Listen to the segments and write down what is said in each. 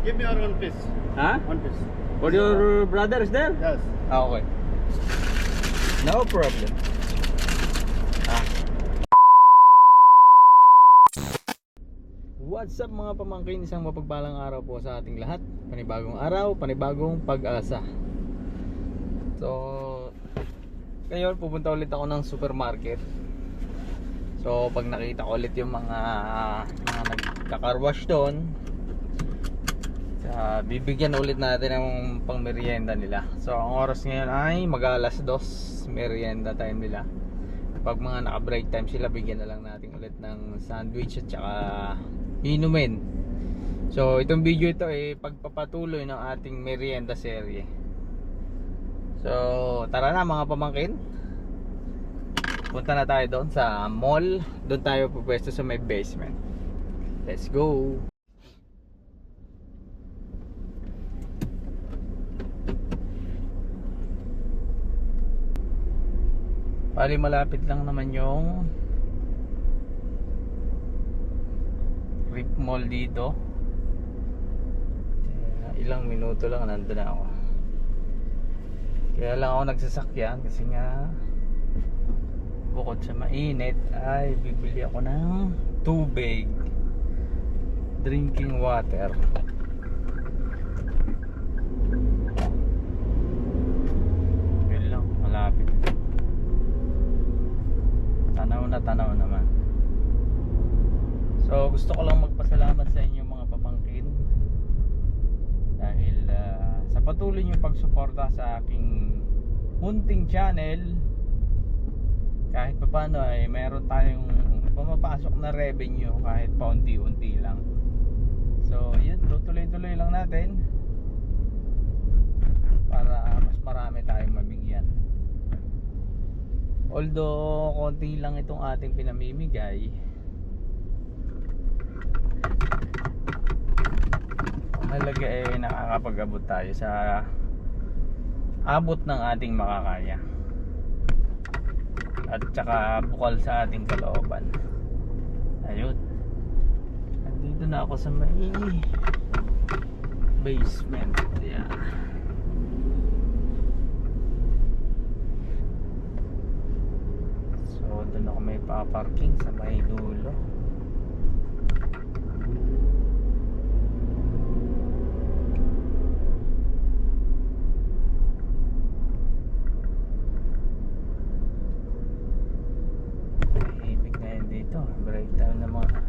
Give me our one piece. Huh? One piece. For your brothers there? Yes. Okay. No problem. What's up mga pamangkin? Isang mapagpalang araw po sa ating lahat. Panibagong araw, panibagong pag-asa. So, ngayon pupunta ulit ako ng supermarket. So, pag nakita ko ulit yung mga nagka-car-wash doon, bibigyan ulit natin ng pang-merienda nila. So, ang oras ngayon ay mag-alas 2, merienda time nila. Pag mga naka-break time sila, bigyan na lang natin ulit ng sandwich at saka inumin. So, itong video ito ay pagpapatuloy ng ating merienda serye. So, tara na mga pamangkin. Punta na tayo doon sa mall. Doon tayo pupwesto sa may basement. Let's go. Bali malapit lang naman yung Rick Mall dito. Ilang minuto lang nandun na ako. Kaya lang ako nagsasakyan kasi nga bukod sa mainit ay bibili ako ng tubig, drinking water. Yun lang, malapit. Tanaw naman. So gusto ko lang magpasalamat sa inyo mga papangkin dahil sa patuloy niyong pagsuporta sa aking munting channel. Kahit paano ay meron tayong pumapasok na revenue kahit paunti-unti lang. So yun, tutuloy-tuloy lang natin para mas marami tayong mabigyan. Although konti lang itong ating pinamimigay, halaga eh nakakapag-abot tayo sa abot ng ating makakaya at saka bukal sa ating kalooban. Ayun, nandito na ako sa may basement. Yan. So doon ako may paparking sa may dulo. Break time na mga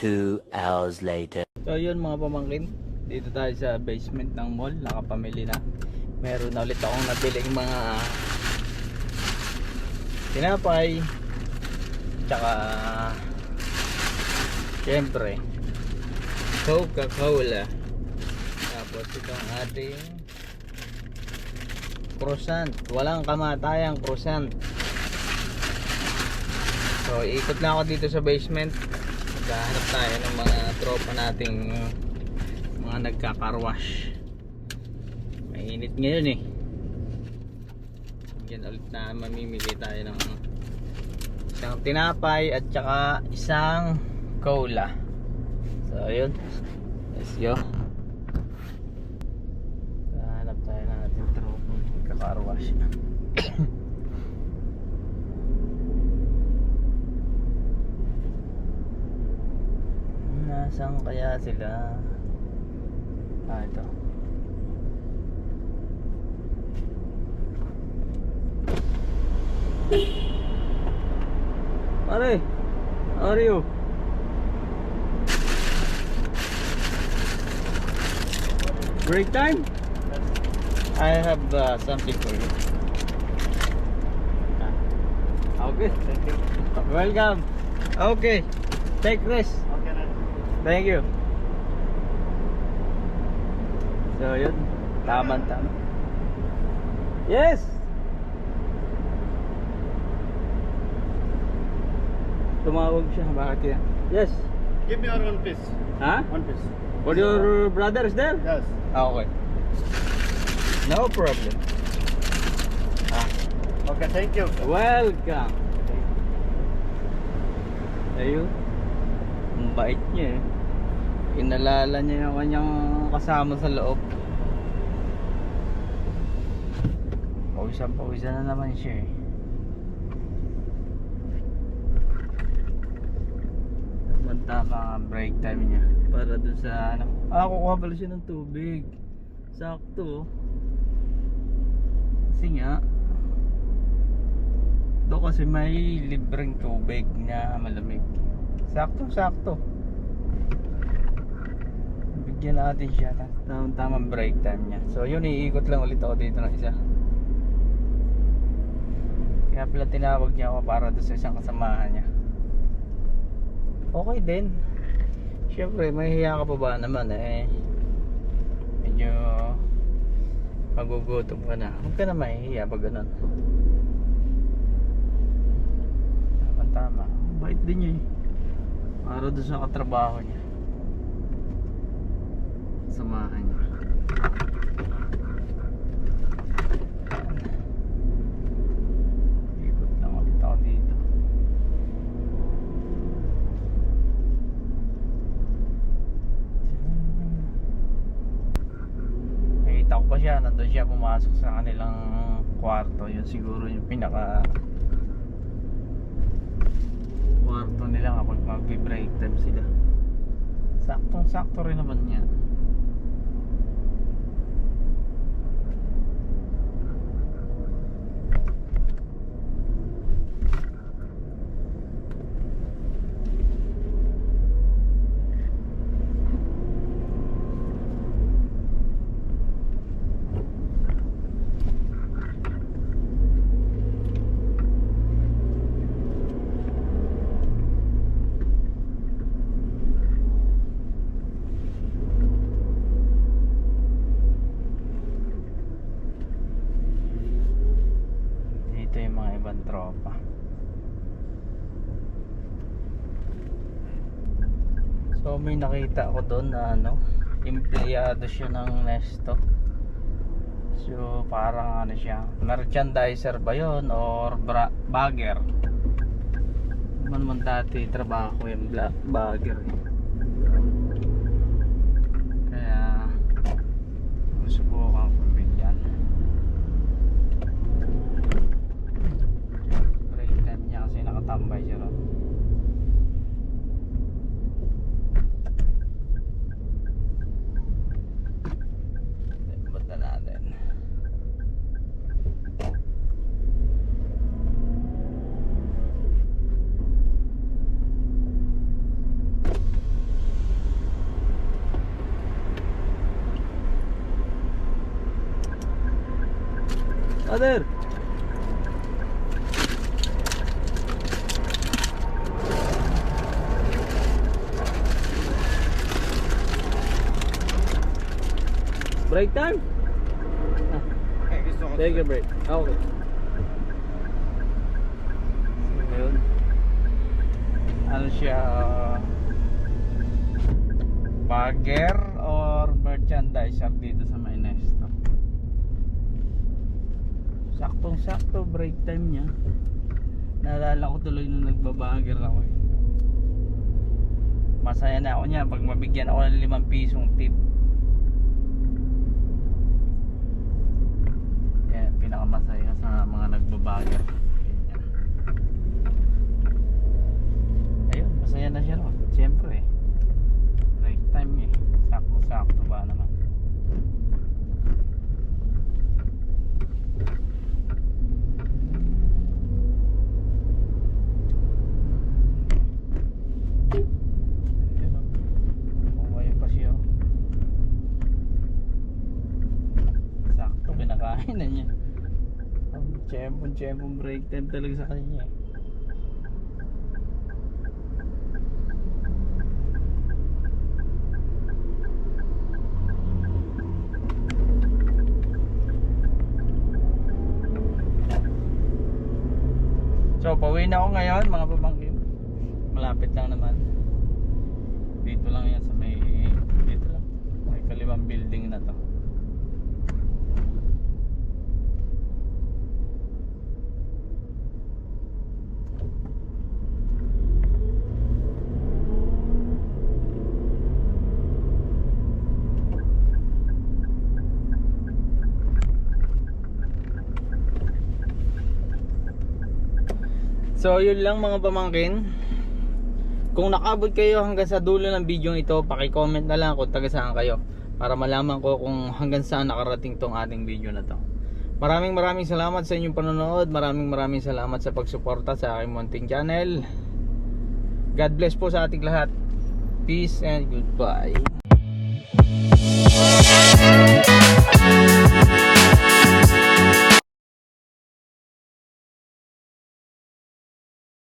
2 hours later. So yun mga pamangkin, dito tayo sa basement ng mall. Nakapamili na. Meron na ulit akong nabiling mga tinapay, tsaka syempre Coca-Cola. Tapos itong ating croissant, walang kamatayang croissant. So ikot na ako dito sa basement. Maghahanap tayo ng mga tropa nating mga nagka-carwash. Mainit ngayon eh. Diyan ulit na mamimili tayo ng isang tinapay at saka isang cola. So yun, let's go. Car wash. Nasaan kaya sila? Ito. Pare, how are you? Break time? I have something for you. Okay, thank you. Welcome. Okay, take this. Okay, then. Thank you. So yun, tama. Yes. Tumawag siya, bakit yan? Yes. Give me our one piece. Huh? One piece. For your brothers there? Yes. Okay. No problem. Okay, thank you. Welcome. Ayun. Ang bait niya eh. Inalala niya yung kanyang kasama sa loob. Pawisan na naman siya eh. Tama ang break time niya para dun sa ano. Kukuha pala siya ng tubig. Sakto. Kasi nga doon kasi may libreng tubig na malamig. Sakto. Bigyan natin siya. Tamang break time niya. So yun, iikot lang ulit ako dito ng isa. Kaya pala tinawag niya ako para doon sa isang kasamahan niya. Okay din. Siyempre, mahihiya ka pa ba naman eh. Medyo magugutom ka na. Huwag ka na mahihiya pag ganun. Tama. Bait din niya eh. Para doon sa katrabaho niya. Samahan niya. Ikot lang ulit ako dito. Nakita ko pa siya. Nandun siya pumasok sa kanilang kwarto. Yun siguro yung pinaka kwarto nila kapag magbe-break time sila. Saktong-sakto rin naman yan. Tropa. So may nakita ako doon na empleyado siya ng Nesto. So parang siya, merchandiser ba yun or bagger? Man dati trabaho ko yung bagger eh. Kaya subukan ko bigyan. Tambay siya ron. Banda natin. Father! Break time? Gusto ko. Take a break. Okay. So, yun. Ano siya? Bagger or merchandiser dito sa may Nesto. Saktong-sakto break time niya. Naalala ko tuloy nung nagbabagger ako eh. Masaya na ako niya pag mabigyan ako ng 5 pisong tip. Pinakamasaya sa mga nagbabagger. Ayun, masaya na siya ron. Siyempre break time eh. Sakto-sakto ba naman. Ayun, pa siya. Sakto, pinakain na niya. Tiyempong break time talaga sa kanya eh. So pauwi na ako ngayon mga pamangkin. Malapit lang naman. Dito lang yan sa may kaliwang building na to. So yun lang mga pamangkin. Kung nakabot kayo hanggang sa dulo ng video ito, paki-comment na lang kung taga saan kayo para malaman ko kung hanggang saan nakarating tong ating video na to. Maraming salamat sa inyong panonood. Maraming salamat sa pagsuporta sa aking munting channel. God bless po sa ating lahat. Peace and goodbye.